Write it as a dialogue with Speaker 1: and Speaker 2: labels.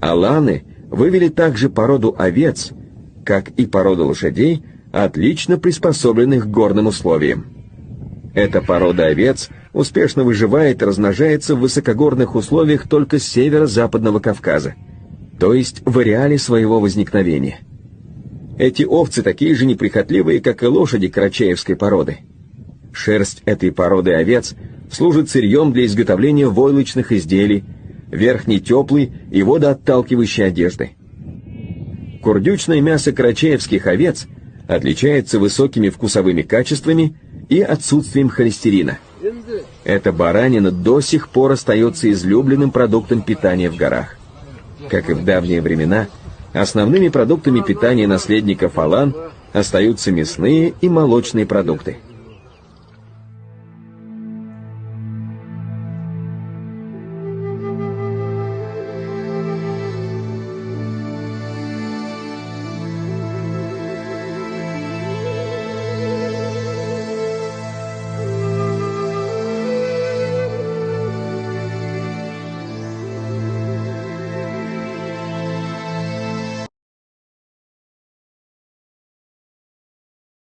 Speaker 1: Аланы вывели также породу овец, как и породу лошадей, отлично приспособленных к горным условиям. Эта порода овец успешно выживает и размножается в высокогорных условиях только с северо-западного Кавказа, то есть в ареале своего возникновения. Эти овцы такие же неприхотливые, как и лошади карачаевской породы. Шерсть этой породы овец служит сырьем для изготовления войлочных изделий, верхней теплой и водоотталкивающей одежды. Курдючное мясо карачаевских овец отличается высокими вкусовыми качествами и отсутствием холестерина. Эта баранина до сих пор остается излюбленным продуктом питания в горах. Как и в давние времена, основными продуктами питания наследников Алан остаются мясные и молочные продукты.